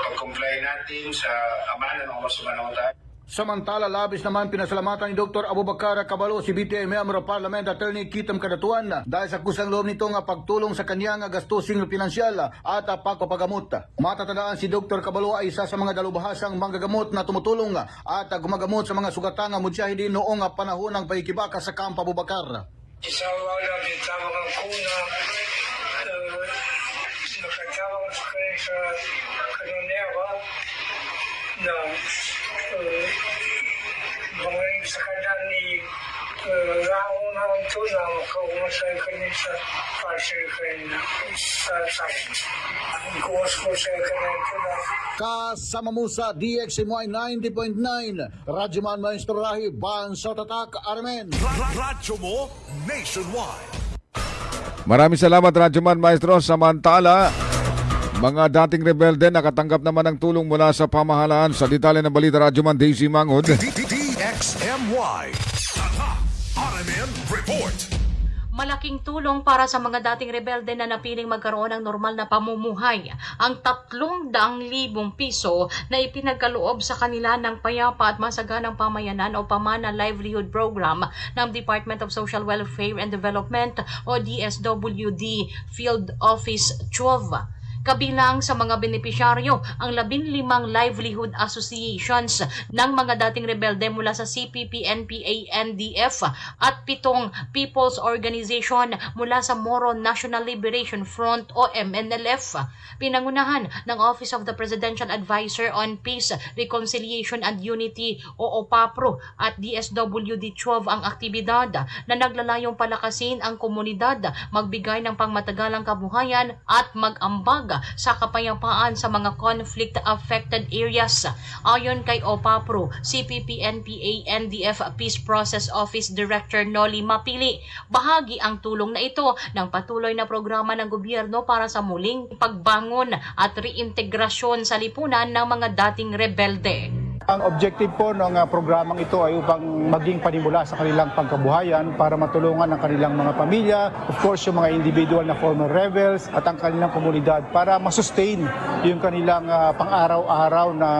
pag-comply natin sa amana ng Allah subhanahu wa ta'ala. Samantala, labis naman pinasalamatan ni Dr. Abubakar Cabalo si BTA Member of Parliament Attorney Kitam Kadatuan dahil sa kusang loob nitong pagtulong sa kanyang gastusing pinansyal at pagpapagamot. Matatandaan si Dr. Cabalo ay isa sa mga dalubhasang manggagamot na tumutulong at gumagamot sa mga sugatang mujahideen noong panahon ng paikibaka sa Camp Abubakar. Isa wala bitawang ang kuna nakatawang sa kanya sa kanonewa na mga sa kanya ni raon ang tunang kaumasay kanya sa pasir kanya sa sakin. Ang kuwas ko sa kanya tunang. Kasama mo sa DXMY 90.9, Radyoman Maestro Rahi, Bansa Tatak, Armen. Radyo mo nationwide. Maraming salamat Radyo Man, Maestro. Samantala, mga dating rebelde nakatanggap naman ng tulong mula sa pamahalaan. Sa detalye ng balita, Radyo Man, Daisy Mangod. DXMY. Tatak RMN Report. Malaking tulong para sa mga dating rebelde na napiling magkaroon ng normal na pamumuhay ang 300,000 piso na ipinagkaloob sa kanila ng payapa at masaganang pamayanan o Pamana Livelihood Program ng Department of Social Welfare and Development o DSWD Field Office 12. Kabilang sa mga benepisyaryo ang 15 livelihood associations ng mga dating rebelde mula sa CPP, NPA, NDF at 7 people's organization mula sa Moro National Liberation Front o MNLF. Pinangunahan ng Office of the Presidential Advisor on Peace, Reconciliation and Unity o OPAPRO at DSWD-12 ang aktibidad na naglalayong palakasin ang komunidad, magbigay ng pangmatagalang kabuhayan at mag-ambag sa kapayapaan sa mga conflict-affected areas. Ayon kay OPAPRO, CPP-NPA-NDF Peace Process Office Director Noli Mapili, bahagi ang tulong na ito ng patuloy na programa ng gobyerno para sa muling pagbangon at reintegrasyon sa lipunan ng mga dating rebelde. Ang objective po ng programang ito ay upang maging panimula sa kanilang pagkabuhayan para matulungan ang kanilang mga pamilya, of course yung mga individual na former rebels at ang kanilang komunidad para masustain yung kanilang pang-araw-araw na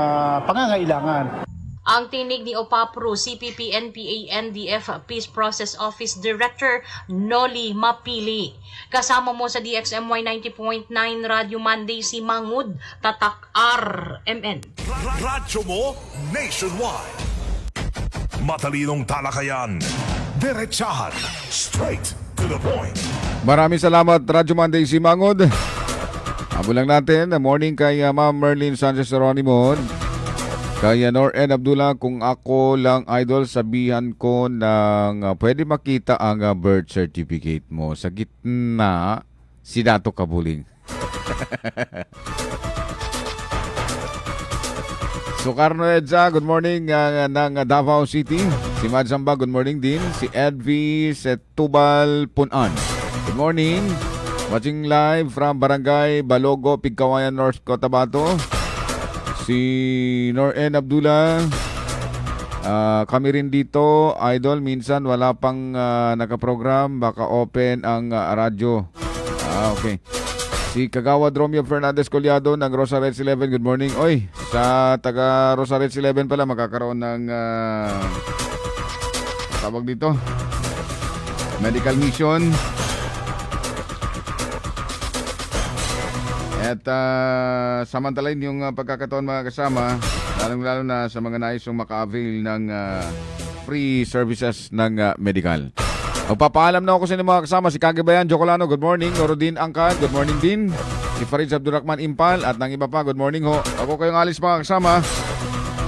pangangailangan. Ang tinig ni OPAPRO, CPP-NPA-NDF Peace Process Office Director Noli Mapili. Kasama mo sa DXMY 90.9 Radio Monday si Mangud Tatak RMN. Radyo mo nationwide. Matalinong talakayan. Diretsahan. Straight to the point. Maraming salamat, Radyo Monday si Mangod. Abulang natin, morning kay Ma'am Merlin Sanchez Geronimo. Kay Nor N. Abdullah, kung ako lang idol, sabihan ko ng pwede makita ang birth certificate mo sa gitna si Dato Kabuling. Sukarno Edza, good morning ng Davao City. Si Madzamba, good morning din. Si Edvi Setubal Punan, good morning. Watching live from Barangay Balogo, Pigkawayan, North Cotabato. Si Nor N. Abdullah, kami rin dito, idol, minsan wala pang nakaprogram, baka open ang radyo. Okay. Si Kagawad Romeo Fernandez Collado ng Rosarets 11, good morning. Oy, sa taga Rosarets 11 pala, makakaroon ng tawag dito, medical mission. At samantalain yung pagkakataon mga kasama, lalong-lalo na sa mga nais yung maka-avail ng free services ng medical. Magpapaalam na ako sa inyo mga kasama, si Kagibayan Jocolano, good morning. Norodin Angkad, good morning din. Si Farid Abdurrahman Impal at ng iba pa, good morning ho. Ako kayong alis mga kasama.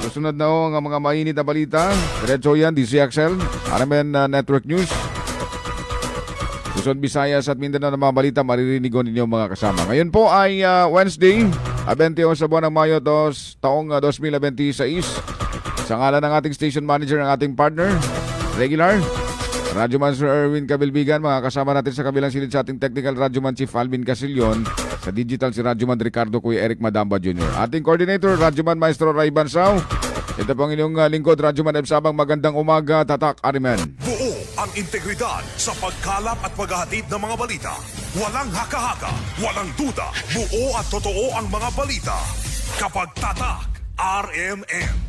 Susunod na ho ang mga mainit na balita. Diretso yan, DCXL, RMN Network News. Luzon, Visayas at Mindanao ng mga balita maririnig ninyo mga kasama. Ngayon po ay Wednesday, 21 sa buwan ng Mayo, taong 2026. Sa ngalan ng ating station manager, ng ating partner, regular, Radyoman Sir Erwin Kabilbigan, mga kasama natin sa kabilang silid sa ating technical Radyoman Chief Alvin Casillon, sa digital si Radyoman Ricardo Kuya Eric Madamba Jr. Ating coordinator, Radyoman Maestro Ray Bansao. Ito pang inyong lingkod, Radyoman Ebsabang, magandang umaga, Tatak Arimen. Ang integridad sa pagkalap at paghahatid ng mga balita. Walang haka-haka, walang duda, buo at totoo ang mga balita. Kapag Tatak RMN.